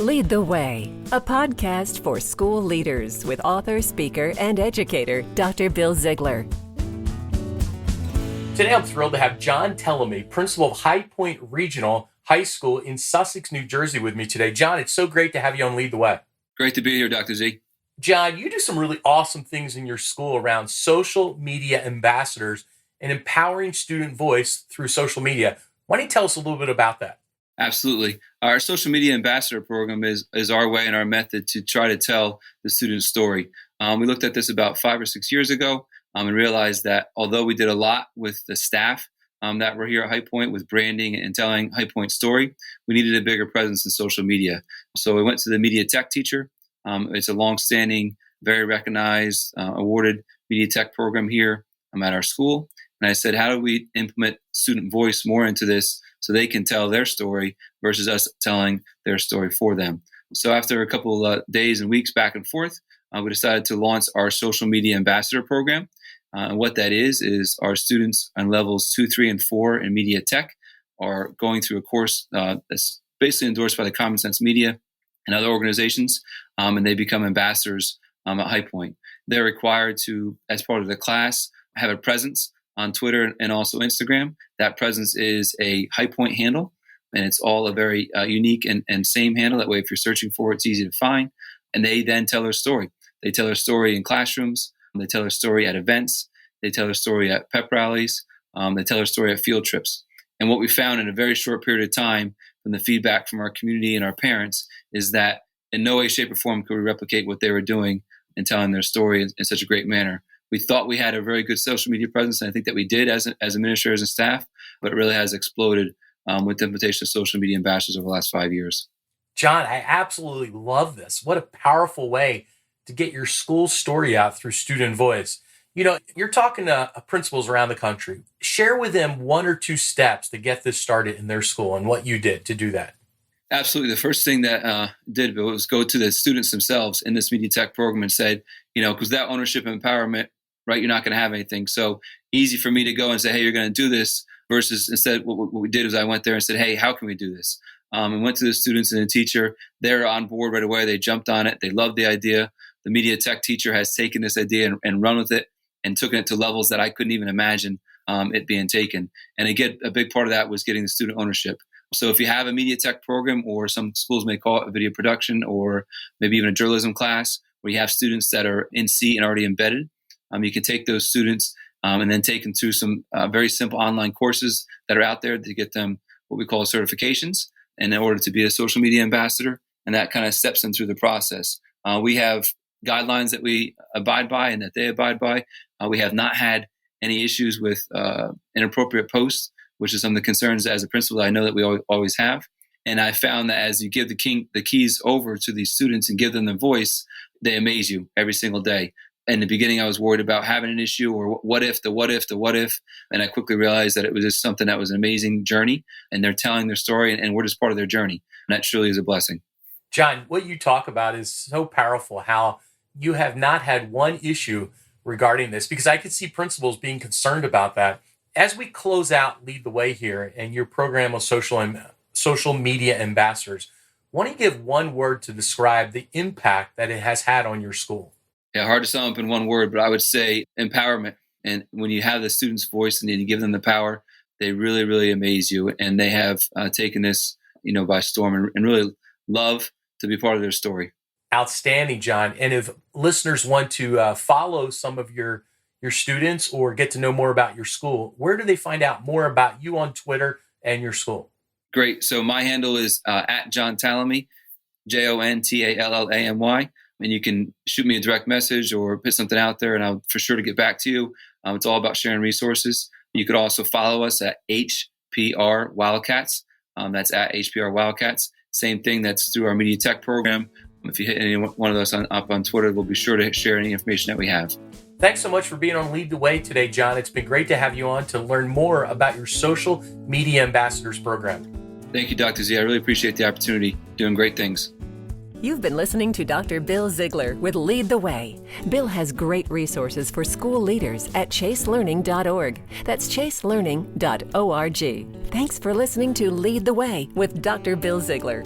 Lead the Way, a podcast for school leaders with author, speaker, and educator, Dr. Bill Ziegler. Today I'm thrilled to have John Tellamy, principal of High Point Regional High School in Sussex, New Jersey with me today. John, it's so great to have you on Lead the Way. Great to be here, Dr. Z. John, you do some really awesome things in your school around social media ambassadors and empowering student voice through social media. Why don't you tell us a little bit about that? Absolutely. Our social media ambassador program is our way and our method to try to tell the student story. We looked at this about 5 or 6 years ago and realized that although we did a lot with the staff that were here at High Point with branding and telling High Point's story, we needed a bigger presence in social media. So we went to the media tech teacher. It's a longstanding, very recognized, awarded media tech program here at our school. And I said, how do we implement student voice more into this so they can tell their story versus us telling their story for them? So after a couple of days and weeks back and forth, we decided to launch our social media ambassador program. And what that is our students on levels 2, 3, and 4 in media tech are going through a course that's basically endorsed by the Common Sense Media and other organizations, and they become ambassadors at High Point. They're required to, as part of the class, have a presence on Twitter and also Instagram. That presence is a High Point handle, and it's all a very unique and same handle. That way, if you're searching for it, it's easy to find. And they then tell their story. They tell their story in classrooms. They tell their story at events. They tell their story at pep rallies. They tell their story at field trips. And what we found in a very short period of time from the feedback from our community and our parents is that in no way, shape, or form could we replicate what they were doing and telling their story in such a great manner. We thought we had a very good social media presence, and I think that we did as administrators and staff, but it really has exploded with the implementation of social media ambassadors over the last 5 years. John, I absolutely love this. What a powerful way to get your school story out through student voice. You know, you're talking to principals around the country. Share with them 1 or 2 steps to get this started in their school and what you did to do that. Absolutely. The first thing that did was go to the students themselves in this media tech program and said, because that ownership and empowerment, right, you're not going to have anything. So easy for me to go and say, hey, you're going to do this, versus instead what we did is I went there and said, hey, how can we do this? And went to the students and the teacher. They're on board right away. They jumped on it. They loved the idea. The media tech teacher has taken this idea and run with it and took it to levels that I couldn't even imagine it being taken. And again, a big part of that was getting the student ownership. So if you have a media tech program, or some schools may call it a video production, or maybe even a journalism class where you have students that are in seat and already embedded, you can take those students and then take them through some very simple online courses that are out there to get them what we call certifications in order to be a social media ambassador. And that kind of steps them through the process. We have guidelines that we abide by and that they abide by. We have not had any issues with inappropriate posts, which is some of the concerns as a principal that I know that we always have. And I found that as you give the keys over to these students and give them the voice, they amaze you every single day. In the beginning, I was worried about having an issue, or what if. And I quickly realized that it was just something that was an amazing journey, and they're telling their story, and we're just part of their journey. And that truly is a blessing. John, what you talk about is so powerful, how you have not had one issue regarding this, because I could see principals being concerned about that. As we close out Lead the Way here and your program of social media ambassadors, why don't you give one word to describe the impact that it has had on your school? Yeah, hard to sum up in one word, but I would say empowerment. And when you have the student's voice and you give them the power, they really, really amaze you. And they have taken this, by storm and really love to be part of their story. Outstanding, John. And if listeners want to follow some of your students or get to know more about your school, where do they find out more about you on Twitter and your school? Great. So my handle is at John Tallamy, JONTALLAMY. And you can shoot me a direct message or put something out there, and I'll for sure to get back to you. It's all about sharing resources. You could also follow us at HPR Wildcats. That's at HPR Wildcats. Same thing, that's through our media tech program. If you hit any one of those up on Twitter, we'll be sure to share any information that we have. Thanks so much for being on Lead the Way today, John. It's been great to have you on to learn more about your social media ambassadors program. Thank you, Dr. Z. I really appreciate the opportunity. Doing great things. You've been listening to Dr. Bill Ziegler with Lead the Way. Bill has great resources for school leaders at chaselearning.org. That's chaselearning.org. Thanks for listening to Lead the Way with Dr. Bill Ziegler.